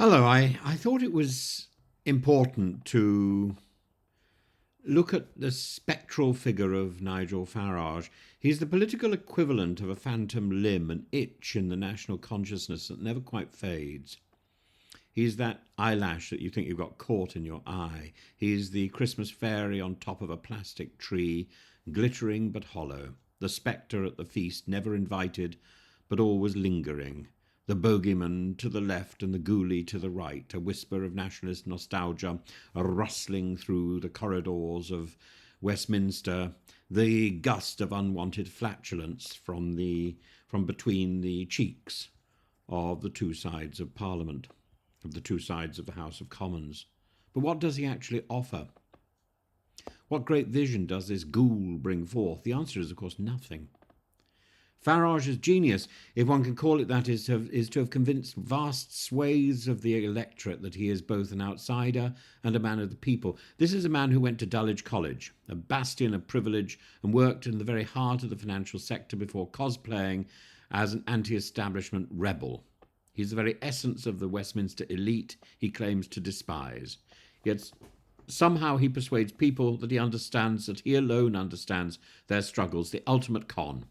Hello, I thought it was important to look at the spectral figure of Nigel Farage. He's the political equivalent of a phantom limb, an itch in the national consciousness that never quite fades. He's that eyelash that you think you've got caught in your eye. He's the Christmas fairy on top of a plastic tree, glittering but hollow. The spectre at the feast, never invited, but always lingering. The bogeyman to the left and the ghoulie to the right, a whisper of nationalist nostalgia, a rustling through the corridors of Westminster, the gust of unwanted flatulence from between the cheeks of the two sides of Parliament, of the two sides of the House of Commons. But what does he actually offer? What great vision does this ghoul bring forth? The answer is, of course, nothing. Farage's genius, if one can call it that, is to have convinced vast swathes of the electorate that he is both an outsider and a man of the people. This is a man who went to Dulwich College, a bastion of privilege, and worked in the very heart of the financial sector before cosplaying as an anti-establishment rebel. He's the very essence of the Westminster elite he claims to despise. Yet somehow he persuades people that he understands, that he alone understands their struggles, the ultimate con.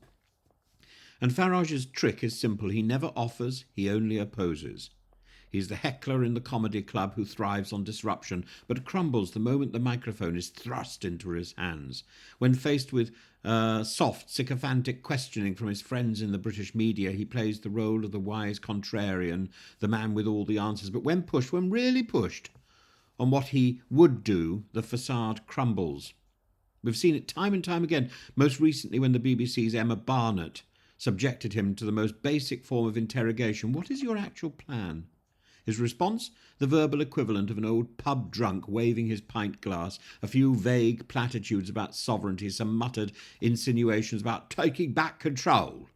And Farage's trick is simple. He never offers, he only opposes. He's the heckler in the comedy club who thrives on disruption, but crumbles the moment the microphone is thrust into his hands. When faced with soft, sycophantic questioning from his friends in the British media, he plays the role of the wise contrarian, the man with all the answers. But when pushed, when really pushed on what he would do, the facade crumbles. We've seen it time and time again, most recently when the BBC's Emma Barnett subjected him to the most basic form of interrogation. What is your actual plan? His response? The verbal equivalent of an old pub drunk waving his pint glass, a few vague platitudes about sovereignty, some muttered insinuations about taking back control,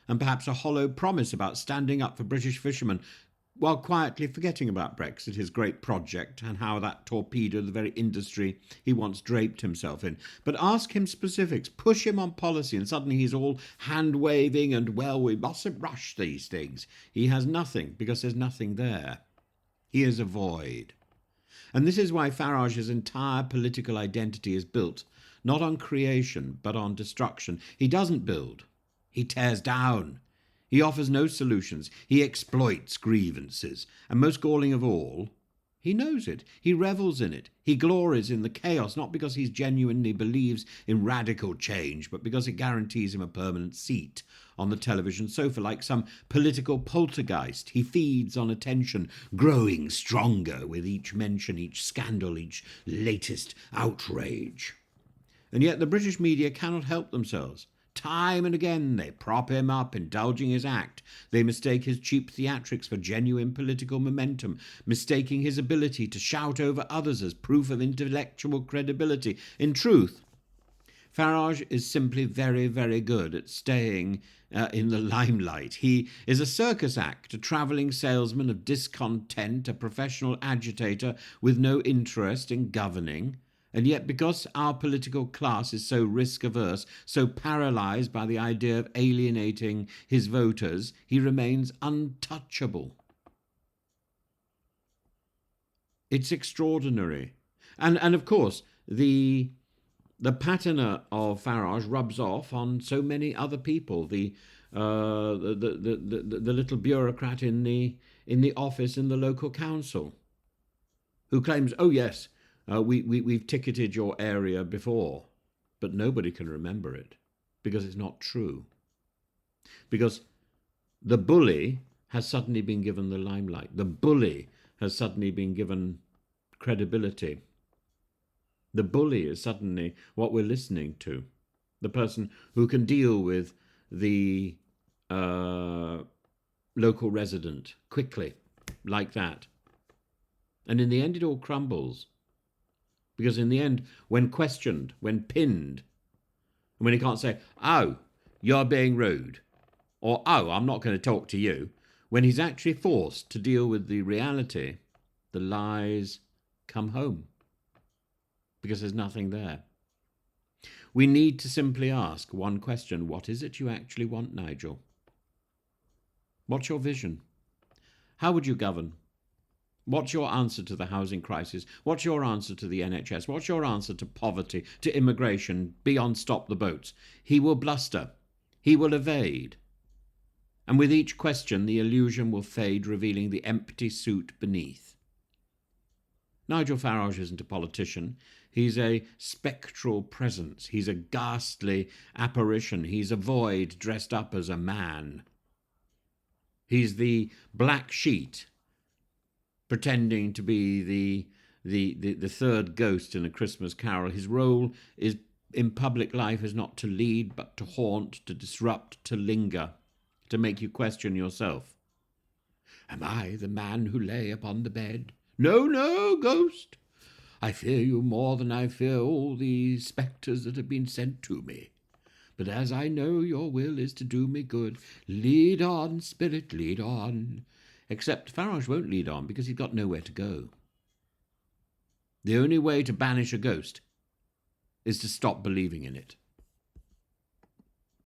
and perhaps a hollow promise about standing up for British fishermen, while quietly forgetting about Brexit, his great project, and how that torpedoed the very industry he once draped himself in. But ask him specifics, push him on policy, and suddenly he's all hand-waving and, well, we mustn't rush these things. He has nothing, because there's nothing there. He is a void. And this is why Farage's entire political identity is built, not on creation, but on destruction. He doesn't build. He tears down. He offers no solutions. He exploits grievances. And most galling of all, he knows it. He revels in it. He glories in the chaos, not because he genuinely believes in radical change, but because it guarantees him a permanent seat on the television sofa like some political poltergeist. He feeds on attention, growing stronger with each mention, each scandal, each latest outrage. And yet the British media cannot help themselves. Time and again they prop him up, indulging his act. They mistake his cheap theatrics for genuine political momentum, mistaking his ability to shout over others as proof of intellectual credibility. In truth, Farage is simply very, very good at staying in the limelight. He is a circus act, a travelling salesman of discontent, a professional agitator with no interest in governing. And yet, because our political class is so risk-averse, so paralysed by the idea of alienating his voters, he remains untouchable. It's extraordinary. And of course, the patina of Farage rubs off on so many other people. The little bureaucrat in the office in the local council, who claims, oh yes, we've ticketed your area before, but nobody can remember it because it's not true. Because the bully has suddenly been given the limelight. The bully has suddenly been given credibility. The bully is suddenly what we're listening to. The person who can deal with the local resident quickly, like that. And in the end, it all crumbles. Because in the end, when questioned, when pinned, and when he can't say, oh, you're being rude, or oh, I'm not going to talk to you, when he's actually forced to deal with the reality, the lies come home. Because there's nothing there. We need to simply ask one question. What is it you actually want, Nigel? What's your vision? How would you govern? What's your answer to the housing crisis? What's your answer to the NHS? What's your answer to poverty, to immigration, beyond stop the boats? He will bluster. He will evade. And with each question, the illusion will fade, revealing the empty suit beneath. Nigel Farage isn't a politician. He's a spectral presence. He's a ghastly apparition. He's a void dressed up as a man. He's the black sheet, pretending to be the third ghost in A Christmas Carol. His role is in public life is not to lead, but to haunt, to disrupt, to linger, to make you question yourself. Am I the man who lay upon the bed? No, no, ghost. I fear you more than I fear all the spectres that have been sent to me. But as I know your will is to do me good, lead on, spirit, lead on. Except Farage won't lead on because he's got nowhere to go. The only way to banish a ghost is to stop believing in it.